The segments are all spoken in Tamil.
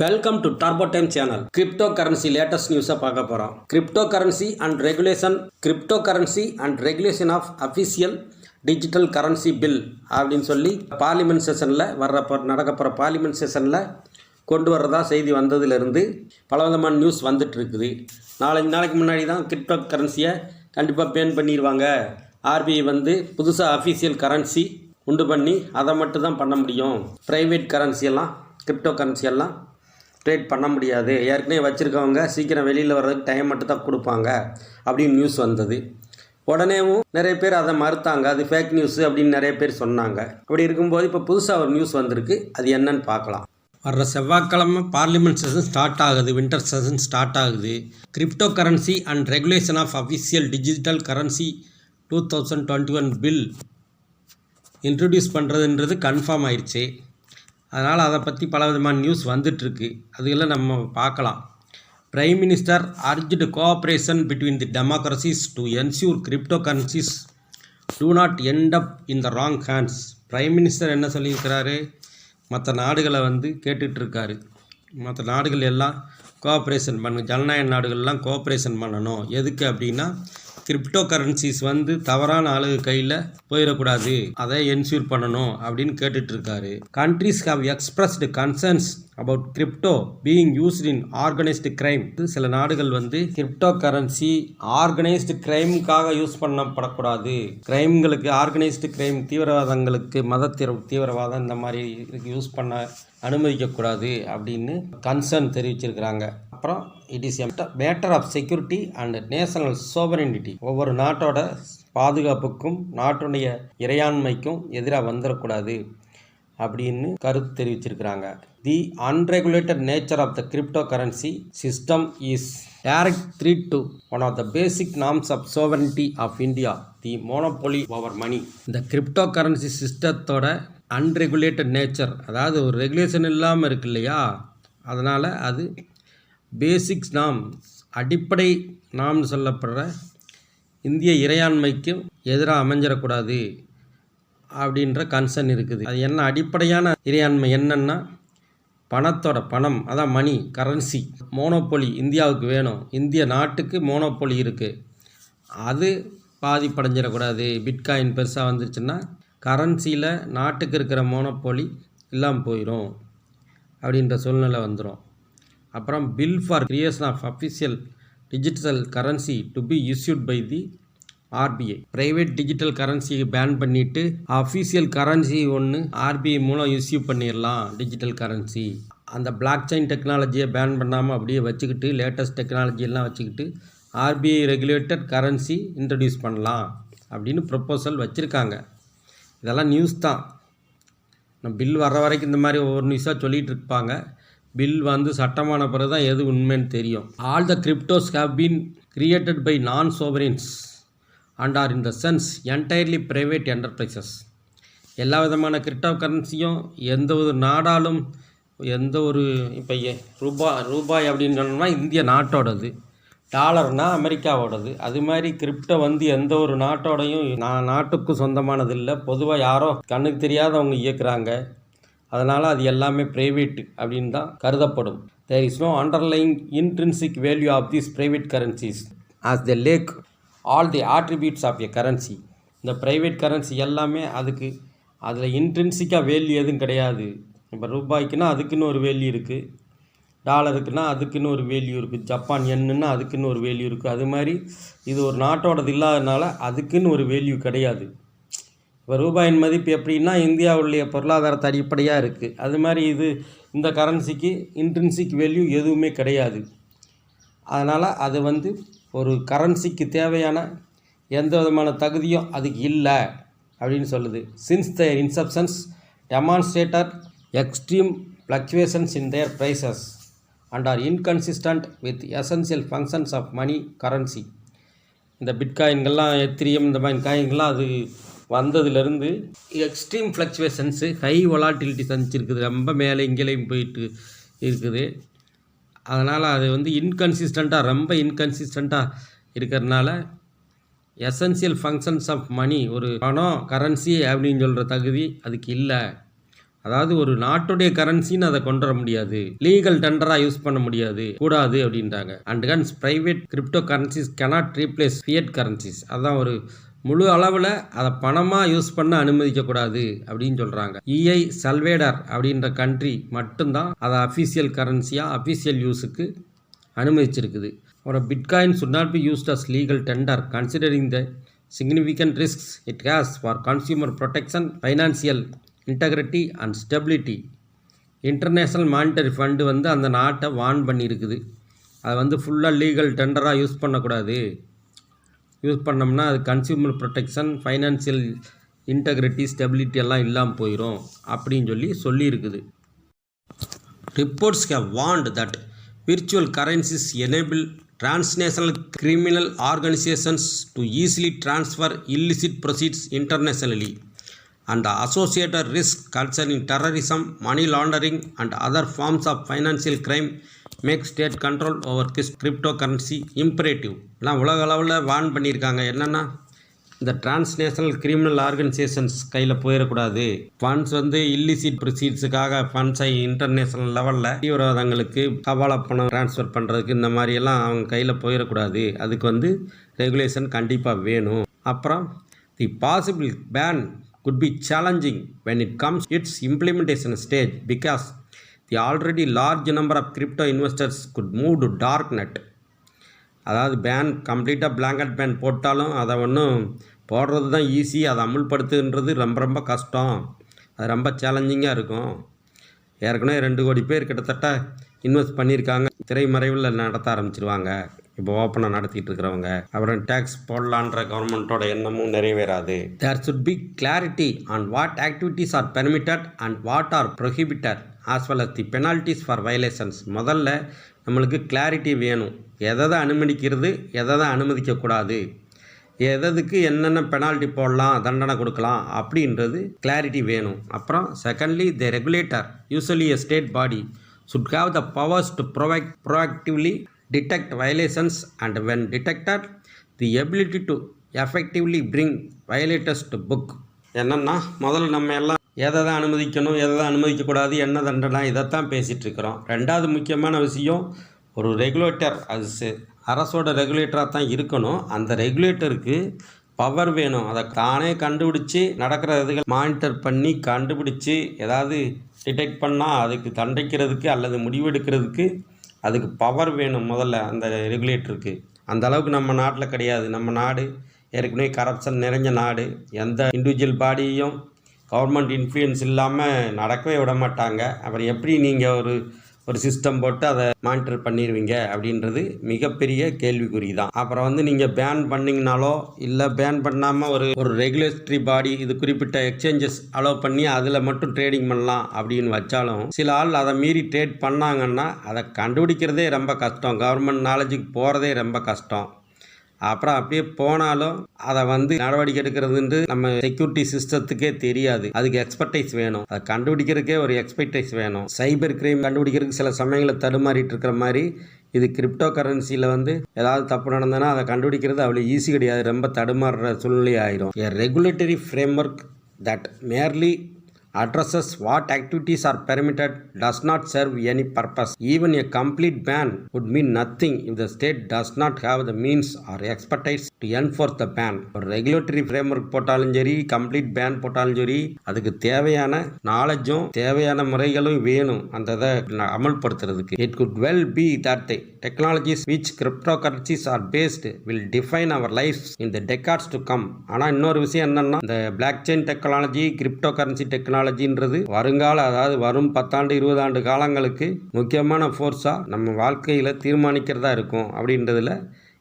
Welcome to Turbo Time channel. Cryptocurrency latest நியூஸை பார்க்க போகிறோம். Crypto currency and regulation of official digital currency bill அப்படின்னு சொல்லி பார்லிமெண்ட் செஷனில் நடக்க போகிற பார்லிமெண்ட் செஷனில் கொண்டு வர்றதா செய்தி வந்ததுலேருந்து பலவிதமான நியூஸ் வந்துட்டு இருக்குது. நாளைக்கு முன்னாடி தான் கிரிப்டோ கரன்சியை கண்டிப்பாக பேன் பண்ணிடுவாங்க. ஆர்பிஐ புதுசாக அஃபிஷியல் கரன்சி உண்டு பண்ணி அதை மட்டும் தான் பண்ண முடியும். ப்ரைவேட் கரன்சியெல்லாம் கிரிப்டோ கரன்சியெல்லாம் ட்ரேட் பண்ண முடியாது. ஏற்கனவே வச்சுருக்கவங்க சீக்கிரம் வெளியில் வர்றதுக்கு டைம் மட்டும் தான் கொடுப்பாங்க அப்படின்னு நியூஸ் வந்தது. உடனேவும் நிறைய பேர் அதை மறுத்தாங்க. அது ஃபேக் நியூஸு அப்படின்னு நிறைய பேர் சொன்னாங்க. அப்படி இருக்கும்போது இப்போ புதுசாக ஒரு நியூஸ் வந்திருக்கு. அது என்னன்னு பார்க்கலாம். வர்ற செவ்வாய்க்கிழமை பார்லிமெண்ட் செஷன் ஸ்டார்ட் ஆகுது. வின்டர் செஷன் ஸ்டார்ட் ஆகுது. Crypto currency and regulation of official digital currency 2021 bill introduce பண்ணுறதுன்றது கன்ஃபார்ம் ஆயிடுச்சு. அதனால் அதை பற்றி பல விதமான நியூஸ் வந்துட்டுருக்கு. அதுக்கெல்லாம் நம்ம பார்க்கலாம். Prime minister urged cooperation between the democracies to ensure crypto currencies do not end up in the wrong hands. Prime minister என்ன சொல்லியிருக்கிறாரு? மற்ற நாடுகளை கேட்டுட்ருக்காரு. மற்ற நாடுகள் எல்லாம் கோஆப்ரேஷன் ஜனநாயக நாடுகள்லாம் கோஆப்ரேஷன் பண்ணணும். எதுக்கு அப்படின்னா கிரிப்டோ கரன்சிஸ் தவறான ஆளுக கையில் போயிடக்கூடாது, அதை என்ஷூர் பண்ணணும் அப்படின்னு கேட்டுட்ருக்காரு. Countries have expressed concerns about crypto being used in organised crime. சில நாடுகள் கிரிப்டோ கரன்சி ஆர்கனைஸ்டு கிரைமுக்காக யூஸ் பண்ணப்படக்கூடாது. கிரைம்களுக்கு ஆர்கனைஸ்டு கிரைம் தீவிரவாதங்களுக்கு தீவிரவாதம் இந்த மாதிரி யூஸ் பண்ண அனுமதிக்கக்கூடாது அப்படின்னு கன்சர்ன் தெரிவிச்சிருக்கிறாங்க. அப்புறம் it is a matter of security and national sovereignty. ஒவ்வொரு நாட்டோட பாதுகாப்புக்கும் நாட்டுடைய இறையாண்மைக்கும் எதிராக வந்துடக்கூடாது அப்படின்னு கருத்து தெரிவிச்சிருக்கிறாங்க. The unregulated nature of the crypto currency system is direct threat to one of the basic norms of sovereignty of India, the monopoly over money. இந்த கிரிப்டோ கரன்சி சிஸ்டத்தோட அன்ரெகுலேட்டட் நேச்சர், அதாவது ஒரு ரெகுலேஷன் இல்லாமல் இருக்கு இல்லையா, அதனால் அது பேசிக்ஸ் நாம் அடிப்படை நாம்னு சொல்லப்படுற இந்திய இறையாண்மைக்கும் எதிராக அமைஞ்சிடக்கூடாது அப்படின்ற கன்சர்ன் இருக்குது. அது என்ன அடிப்படையான இறையாண்மை என்னன்னா பணம், அதான் மணி, கரன்சி. மோனோபோலி இந்தியாவுக்கு வேணும். இந்திய நாட்டுக்கு மோனோபோலி இருக்குது, அது பாதிப்படைஞ்சிடக்கூடாது. பிட்காயின் பெருசாக வந்துருச்சுன்னா கரன்சியில் நாட்டுக்கு இருக்கிற மோனோபோலி இல்லாமல் போயிடும் அப்படின்ற சூழ்நிலை வந்துடும். அப்புறம் bill for creation of official digital currency to be issued by the RBI. Private digital கரன்சியை பேன் பண்ணிவிட்டு அஃபிஷியல் கரன்சி ஒன்று ஆர்பிஐ மூலம் இஷ்யூ பண்ணிடலாம். டிஜிட்டல் கரன்சி அந்த பிளாக் செயின் டெக்னாலஜியை பேன் பண்ணாமல் அப்படியே வச்சுக்கிட்டு லேட்டஸ்ட் டெக்னாலஜியெல்லாம் வச்சுக்கிட்டு ஆர்பிஐ ரெகுலேட்டட் கரன்சி இன்ட்ரடியூஸ் பண்ணலாம் அப்படின்னு ப்ரொப்போசல் வச்சுருக்காங்க. இதெல்லாம் நியூஸ் தான். பில் வர்ற வரைக்கும் இந்த மாதிரி ஒவ்வொரு நியூஸாக சொல்லிகிட்டு இருப்பாங்க. பில் சட்டமான பிறகு தான் எது உண்மைன்னு தெரியும். All the cryptos have been created by non sovereigns and are in the sense entirely private enterprises. எல்லா விதமான கிரிப்டோ கரன்சியும் எந்த ஒரு நாடாலும் இப்போ ரூபாய் அப்படின்னு சொன்னோம்னா இந்திய நாட்டோடது, டாலர்னால் அமெரிக்காவோடது. அது மாதிரி கிரிப்டோ எந்த ஒரு நாட்டோடையும் நாட்டுக்கும் சொந்தமானது இல்லை. பொதுவாக யாரோ கண்ணுக்கு தெரியாதவங்க இயக்குறாங்க. அதனால் அது எல்லாமே ப்ரைவேட்டு அப்படின்னு தான் கருதப்படும். There is no underlying intrinsic value of these private currencies as the lack all the attributes of a currency. இந்த ப்ரைவேட் கரன்சி எல்லாமே அதில் இன்ட்ரின்சிக்காக வேல்யூ எதுவும் கிடையாது. இப்போ ரூபாய்க்குன்னா அதுக்குன்னு ஒரு வேல்யூ இருக்குது, டாலருக்குன்னா அதுக்குன்னு ஒரு வேல்யூ இருக்குது, ஜப்பான் எண்ணுன்னா அதுக்குன்னு ஒரு வேல்யூ இருக்குது. அது மாதிரி இது ஒரு நாட்டோடது இல்லாதனால அதுக்குன்னு ஒரு வேல்யூ கிடையாது. இப்போ ரூபாயின் மதிப்பு எப்படின்னா இந்தியாவுடைய பொருளாதாரத்தை அடிப்படையாக இருக்குது. அது மாதிரி இந்த கரன்சிக்கு இன்ட்ரின்சிக் வேல்யூ எதுவுமே கிடையாது. அதனால் அது ஒரு கரன்சிக்கு தேவையான எந்த விதமான தகுதியும் அதுக்கு இல்லை அப்படின்னு சொல்லுது. Since their inceptions demonstrated extreme fluctuations in their prices and are inconsistent with essential functions of money currency. இந்த பிட்காயின்கள்லாம் எத்திரியம் இந்த மாதிரி காயின்கள்லாம் அது வந்ததுலேருந்து எக்ஸ்ட்ரீம் ஃப்ளக்சுவேஷன்ஸு ஹை வொலாட்டிலிட்டி சந்திச்சிருக்குது. ரொம்ப மேலே இங்கேயும் போயிட்டு இருக்குது. அதனால் அது ரொம்ப இன்கன்சிஸ்டண்ட்டாக இருக்கிறதுனால எசென்சியல் ஃபங்க்ஷன்ஸ் ஆஃப் மணி, ஒரு பணம் கரன்சி அப்படின்னு சொல்கிற தகுதி அதுக்கு இல்லை. அதாவது ஒரு நாட்டுடைய கரன்சின்னு அதை கொண்டு வர முடியாது, லீகல் டெண்டராக யூஸ் பண்ண முடியாது, கூடாது அப்படின்றாங்க. And Hans private crypto currencies cannot replace Fiat currencies. அதான் ஒரு முழு அளவில் அதை பணமாக யூஸ் பண்ண அனுமதிக்கக்கூடாது அப்படின்னு சொல்கிறாங்க. இஐ சல்வேடர் அப்படின்ற கண்ட்ரி மட்டும்தான் அதை அஃபீஷியல் கரன்சியாக அஃபீஷியல் யூஸுக்கு அனுமதிச்சிருக்குது. ஒரு bitcoin should not be used as legal tender considering the significant risks it has for consumer protection, financial integrity and stability. International monetary fund வந்து அந்த நாட்டை வார்ன் பண்ணியிருக்குது. அதை ஃபுல்லாக லீகல் டெண்டராக யூஸ் பண்ணக்கூடாது, யூஸ் பண்ணோம்னா அது consumer protection, financial integrity, stability எல்லாம் இல்லாமல் போயிடும் அப்படின்னு சொல்லியிருக்குது. Reports have warned that virtual currencies enable transnational criminal organizations to easily transfer illicit proceeds internationally, and the associated risks concerning terrorism, money laundering, and other forms of financial crime make state control over cryptocurrency imperative. எல்லாம் உலக அளவில் வார்ன் பண்ணியிருக்காங்க. என்னென்னா இந்த டிரான்ஸ்நேஷனல் கிரிமினல் ஆர்கனைசேஷன்ஸ் கையில் போயிடக்கூடாது, ஃபண்ட்ஸ் இல்லிசிட் ப்ரொசீட்ஸுக்காக ஃபண்ட்ஸை இன்டர்நேஷ்னல் லெவலில் தீவிரவாதங்களுக்கு ஹவாலா பணம் ட்ரான்ஸ்ஃபர் பண்ணுறதுக்கு இந்த மாதிரியெல்லாம் அவங்க கையில் போயிடக்கூடாது. அதுக்கு ரெகுலேஷன் கண்டிப்பாக வேணும். அப்புறம் the possible ban could be challenging when it comes to its implementation stage because the already large number of crypto investors could move to darknet. அதாவது பேன் கம்ப்ளீட்டாக பிளாங்கட் பேன் போட்டாலும் அதை போடுறது தான் ஈஸி, அதை அமுல்படுத்துன்றது ரொம்ப ரொம்ப கஷ்டம், அது ரொம்ப சேலஞ்சிங்காக இருக்கும். ஏற்கனவே 2 கோடி பேர் கிட்டத்தட்ட இன்வெஸ்ட் பண்ணியிருக்காங்க, திரைமறைவில் நடத்த ஆரம்பிச்சிருவாங்க இப்போ ஓப்பனாக நடத்திட்டு இருக்கிறவங்க. அப்புறம் டேக்ஸ் போடலான்ற கவர்மெண்ட்டோட எண்ணமும் நிறைவேறாது. தேர் should be clarity on what activities are permitted and what are prohibited as well as the penalties for violations. முதல்ல நம்மளுக்கு கிளாரிட்டி வேணும், எதை அனுமதிக்கிறது எதை அனுமதிக்கக்கூடாது, எதுக்கு என்னென்ன பெனால்ட்டி போடலாம், தண்டனை கொடுக்கலாம் அப்படின்றது கிளாரிட்டி வேணும். அப்புறம் secondly the regulator usually a state body should have the powers to proactively detect violations and when detected the ability to effectively bring violators to book. என்னென்னா முதல்ல நம்ம எல்லாம் எதை அனுமதிக்கணும் எதை அனுமதிக்கக்கூடாது, என்ன தண்டனை, இதைத்தான் பேசிகிட்டு இருக்கிறோம். ரெண்டாவது முக்கியமான விஷயம், ஒரு ரெகுலேட்டர் அது அரசோட ரெகுலேட்டராக தான் இருக்கணும். அந்த ரெகுலேட்டருக்கு பவர் வேணும், அதை தானே கண்டுபிடிச்சி நடக்கிற இதுகள் மானிட்டர் பண்ணி கண்டுபிடிச்சி ஏதாவது டிடெக்ட் பண்ணால் அதுக்கு தண்டிக்கிறதுக்கு அல்லது முடிவெடுக்கிறதுக்கு அதுக்கு பவர் வேணும் முதல்ல அந்த ரெகுலேட்டருக்கு. அந்த அளவுக்கு நம்ம நாட்டில் கிடையாது. நம்ம நாடு ஏற்கனவே கரப்ஷன் நிறைஞ்ச நாடு. எந்த இண்டிவிஜுவல் பாடியும் கவர்மெண்ட் இன்ஃப்ளூயன்ஸ் இல்லாமல் நடக்கவே விட மாட்டாங்க. அப்புறம் எப்படி நீங்கள் ஒரு சிஸ்டம் போட்டு அதை மானிட்டர் பண்ணிடுவீங்க அப்படின்றது மிகப்பெரிய கேள்விக்குறி தான். அப்புறம் நீங்கள் பேன் பண்ணிங்கனாலோ இல்லை பேன் பண்ணாமல் ஒரு ரெகுலேட்டரி பாடி இது குறிப்பிட்ட எக்ஸ்சேஞ்சஸ் அலோவ் பண்ணி அதில் மட்டும் ட்ரேடிங் பண்ணலாம் அப்படின்னு வச்சாலும் சில ஆள் அதை மீறி ட்ரேட் பண்ணாங்கன்னா அதை கண்டுபிடிக்கிறதே ரொம்ப கஷ்டம், கவர்மெண்ட் நாலேஜுக்கு போகிறதே ரொம்ப கஷ்டம். அப்புறம் அப்படியே போனாலும் அதை நடவடிக்கை எடுக்கிறதுன்ட்டு நம்ம செக்யூரிட்டி சிஸ்டத்துக்கே தெரியாது. அதுக்கு எக்ஸ்பர்டைஸ் வேணும், அதை கண்டுபிடிக்கிறதுக்கே ஒரு எக்ஸ்பர்டைஸ் வேணும். சைபர் கிரைம் கண்டுபிடிக்கிறதுக்கு சில சமயங்களில் தடுமாறிட்டு இருக்கிற மாதிரி இது கிரிப்டோ கரன்சியில் ஏதாவது தப்பு நடந்ததுன்னா அதை கண்டுபிடிக்கிறது அவ்வளோ ஈஸி கிடையாது, ரொம்ப தடுமாறுற சூழ்நிலை ஆயிரும். A regulatory framework that merely addresses what activities are permitted does not serve any purpose. Even a complete ban would mean nothing if the state does not have the means or expertise to enforce the ban. ஒரு ரெகுலேட்டரி ஃப்ரேம்வொர்க் போட்டாலும் சரி, கம்ப்ளீட் பேன் போட்டாலும் சரி, அதுக்கு தேவையான நாலேஜும் தேவையான முறைகளும் வேணும் அந்த இதை அமல்படுத்துறதுக்கு. It could well be that the technologies which cryptocurrencies are based will define our lives in the decades to come. ஆனால் இன்னொரு விஷயம் என்னன்னா, இந்த blockchain technology, crypto currency டெக்னாலஜின்றது வருங்கால, அதாவது வரும் 10 ஆண்டு 20 ஆண்டு காலங்களுக்கு முக்கியமான ஃபோர்ஸாக நம்ம வாழ்க்கையில் தீர்மானிக்கிறதா இருக்கும் அப்படின்றதுல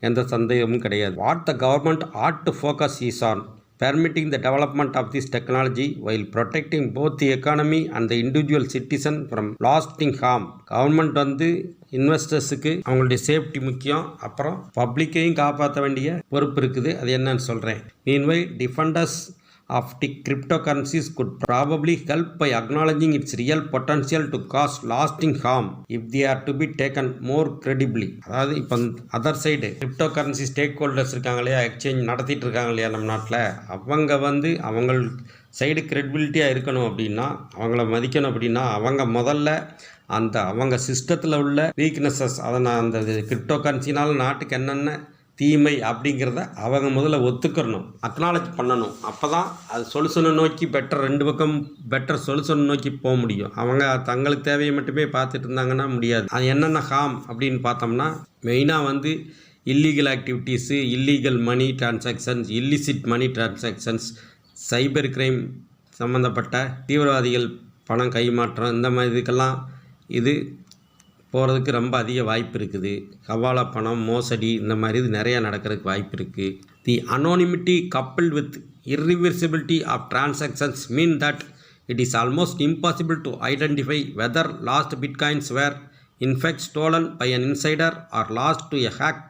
எந்த சந்தேகமும் கிடையாது. What the government ought to focus is on permitting the development of this technology while protecting both the economy and the individual citizen from lasting harm. Government இன்வெஸ்டர்ஸுக்கு அவங்களுடைய சேஃப்டி முக்கியம், அப்புறம் பப்ளிக்கையும் காப்பாற்ற வேண்டிய பொறுப்பு இருக்குது. அது என்னன்னு சொல்கிறேன். Meanwhile, defenders of the cryptocurrencies could probably help by acknowledging its real potential to cause lasting harm if they are to be taken more credibly. அதாவது இப்போ other side crypto currency stack holders இருக்காங்க இல்லையா, எக்ஸ்சேஞ்ச் நடத்திட்டு இருக்காங்க இல்லையா நம்ம நாட்டில், அவங்க அவங்க சைடு கிரெடிபிலிட்டியாக இருக்கணும் அப்படின்னா, அவங்கள மதிக்கணும் அப்படின்னா, அவங்க முதல்ல அவங்க சிஸ்டத்தில் உள்ள வீக்னஸஸ் அதை நான் அந்த கிரிப்டோ கரன்சினால் நாட்டுக்கு என்னென்ன தீமை அப்படிங்கிறத அவங்க முதல்ல ஒத்துக்கிறணும், அக்னாலஜ் பண்ணணும். அப்போ தான் அது சொல்யூஷனை நோக்கி ரெண்டு பக்கம் பெட்டர் சொல்யூஷனை நோக்கி போக முடியும். அவங்க தங்களுக்கு தேவையை மட்டுமே பார்த்துட்டு இருந்தாங்கன்னா முடியாது. அது என்னென்ன ஹார்ம் அப்படின்னு பார்த்தோம்னா, மெயினாக இல்லீகல் ஆக்டிவிட்டீஸு, இல்லீகல் மணி டிரான்சாக்ஷன்ஸ், இல்லிசிட் மணி டிரான்சாக்ஷன்ஸ், சைபர் கிரைம் சம்மந்தப்பட்ட தீவிரவாதிகள் பணம் கைமாற்றம், இந்த மாதிரி இதுக்கெல்லாம் இது போகிறதுக்கு ரொம்ப அதிக வாய்ப்பு இருக்குது. ஹவாலா பணம் மோசடி இந்த மாதிரி இது நிறையா நடக்கிறதுக்கு வாய்ப்பு இருக்குது. The anonymity coupled with irreversibility of transactions mean that it is almost impossible to identify whether lost bitcoins were in fact stolen by an insider or lost to a hack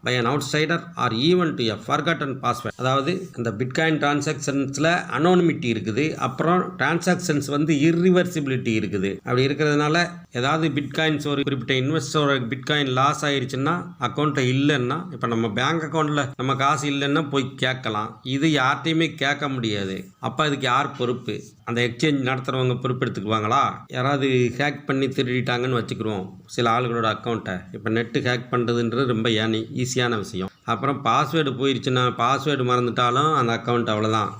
by an outsider or even to a forgotten password. அதாவது இந்த பிட்காயின் டிரான்சாக்ஷன்ஸில் அனோனிமிட்டி இருக்குது, அப்புறம் டிரான்சாக்ஷன்ஸ் இர்ரிவர்சிபிலிட்டி இருக்குது. அப்படி இருக்கிறதுனால ஏதாவது பிட்காயின்ஸ் ஒரு குறிப்பிட்ட இன்வெஸ்டரோட பிட்காயின் லாஸ் ஆயிடுச்சுன்னா, அக்கௌண்ட்டை இல்லைன்னா, இப்போ நம்ம பேங்க் அக்கௌண்ட்டில் நம்ம காசு இல்லைன்னா போய் கேட்கலாம். இது யார்கிட்டையுமே கேட்க முடியாது. அப்போ இதுக்கு யார் பொறுப்பு? அந்த எக்ஸ்சேஞ்ச் நடத்துகிறவங்க பொறுப்பெடுத்துக்குவாங்களா? யாராவது ஹேக் பண்ணி திருடிட்டாங்கன்னு வச்சுக்கிடுவோம் சில ஆளுகளோட அக்கௌண்ட்டை. இப்போ நெட்டு ஹேக் பண்ணுறதுன்றது ரொம்ப ஈஸியான விஷயம். அப்புறம் பாஸ்வேர்டு போயிடுச்சுன்னா, பாஸ்வேர்டு மறந்துட்டாலும் அந்த அக்கௌண்ட் அவ்வளோதான்.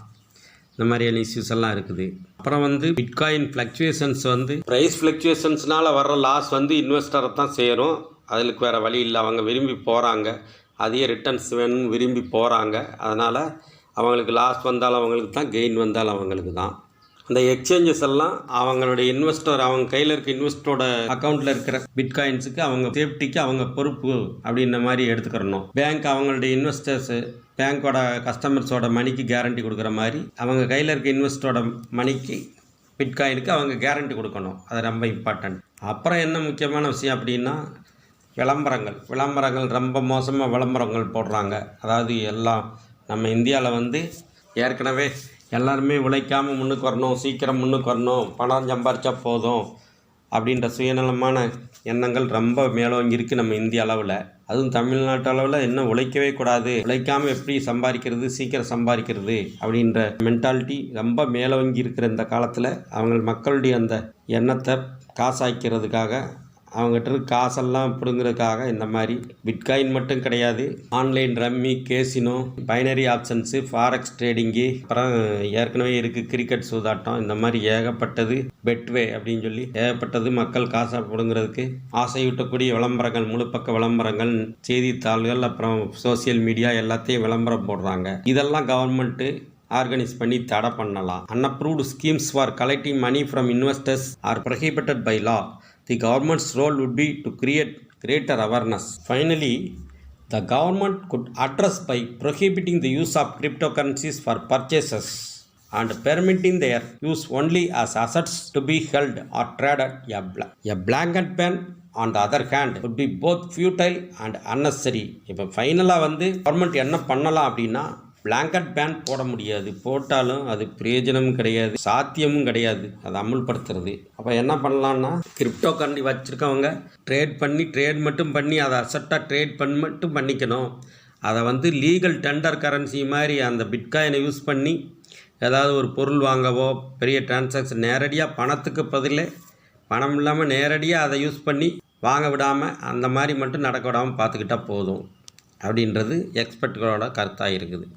இந்த மாதிரியான இஷ்யூஸ் எல்லாம் இருக்குது. அப்புறம் பிட்காயின் ஃப்ளக்சுவேஷன்ஸ் ப்ரைஸ் ஃப்ளக்சுவேஷன்ஸ்னால் வர்ற லாஸ் இன்வெஸ்டரை தான் சேரும். அதுக்கு வேறு வழி இல்லை. அவங்க விரும்பி போகிறாங்க, அதிக ரிட்டர்ன்ஸ் வேணும்னு விரும்பி போகிறாங்க. அதனால் அவங்களுக்கு லாஸ் வந்தாலும் அவங்களுக்கு தான், கெயின் வந்தாலும் அவங்களுக்கு தான். அந்த எக்ஸ்சேஞ்சஸ் எல்லாம் அவங்களுடைய இன்வெஸ்டர், அவங்க கையில் இருக்க இன்வெஸ்டரோட அக்கௌண்ட்டில் இருக்கிற பிட்காயின்ஸுக்கு அவங்க சேஃப்டிக்கு அவங்க பொறுப்பு அப்படின்ற மாதிரி எடுத்துக்கிறணும். பேங்க் அவங்களுடைய இன்வெஸ்டர்ஸு, பேங்க்கோட கஸ்டமர்ஸோட மணிக்கு கேரண்டி கொடுக்குற மாதிரி அவங்க கையில் இருக்க இன்வெஸ்டரோட மணிக்கு, பிட்காயினுக்கு அவங்க கேரண்டி கொடுக்கணும். அது ரொம்ப இம்பார்ட்டன்ட். அப்புறம் என்ன முக்கியமான விஷயம் அப்படின்னா, விளம்பரங்கள் ரொம்ப மோசமாக விளம்பரங்கள் போடுறாங்க. அதாவது எல்லாம் நம்ம இந்தியாவில் ஏற்கனவே எல்லாருமே உழைக்காமல் முன்னுக்கு வரணும், சீக்கிரம் முன்னுக்கு வரணும், பணம் சம்பாரித்தா போதும் அப்படின்ற சுயநலமான எண்ணங்கள் ரொம்ப மேலோங்கி இருக்குது நம்ம இந்திய அளவில். அதுவும் தமிழ்நாட்டு அளவில் இன்னும் உழைக்கவே கூடாது, உழைக்காமல் எப்படி சம்பாதிக்கிறது, சீக்கிரம் சம்பாதிக்கிறது அப்படின்ற மென்டாலிட்டி ரொம்ப மேலோங்கி இருக்கிற இந்த காலத்தில் அவங்க மக்களுடைய அந்த எண்ணத்தை காசாக்கிறதுக்காக, அவங்ககிட்ட இருக்க காசெல்லாம் பிடுங்கிறதுக்காக இந்த மாதிரி பிட்காயின் மட்டும் கிடையாது, online rummy, casino, binary options, forex trading, அப்புறம் ஏற்கனவே இருக்குது கிரிக்கெட் சூதாட்டம், இந்த மாதிரி ஏகப்பட்டது, பெட்வே அப்படின்னு சொல்லி ஏகப்பட்டது மக்கள் காசை பிடுங்கிறதுக்கு ஆசையூட்டக்கூடிய விளம்பரங்கள், முழுப்பக்க விளம்பரங்கள், செய்தித்தாள்கள், அப்புறம் சோசியல் மீடியா எல்லாத்தையும் விளம்பரம் போடுறாங்க. இதெல்லாம் கவர்மெண்ட்டு ஆர்கனைஸ் பண்ணி தடை பண்ணலாம். Unapproved schemes for collecting money from investors are prohibited by law. The government's role would be to create greater awareness. Finally, the government could address by prohibiting the use of cryptocurrencies for purchases and permitting their use only as assets to be held or traded. A blanket ban, on the other hand, would be both futile and unnecessary. இப்போ ஃபைனலாக கவர்மெண்ட் என்ன பண்ணலாம் அப்படின்னா, பிளாங்கட் பேன் போட முடியாது, போட்டாலும் அது பிரயோஜனமும் கிடையாது, சாத்தியமும் கிடையாது அதை அமுல்படுத்துறது. அப்போ என்ன பண்ணலான்னா, கிரிப்டோ கரன்சி வச்சுருக்கவங்க ட்ரேட் மட்டும் பண்ணி அதை அசட்டாக ட்ரேட் மட்டும் பண்ணிக்கணும். அதை லீகல் டெண்டர் கரன்சி மாதிரி அந்த பிட்காயினை யூஸ் பண்ணி ஏதாவது ஒரு பொருள் வாங்கவோ, பெரிய டிரான்சாக்ஷன் நேரடியாக பணத்துக்கு பதிலே பணம் இல்லாமல் நேரடியாக அதை யூஸ் பண்ணி வாங்க விடாமல், அந்த மாதிரி மட்டும் நடக்க விடாமல் பார்த்துக்கிட்டா போதும் அப்படின்றது எக்ஸ்பர்ட்டுகளோட கருத்தாக இருக்குது.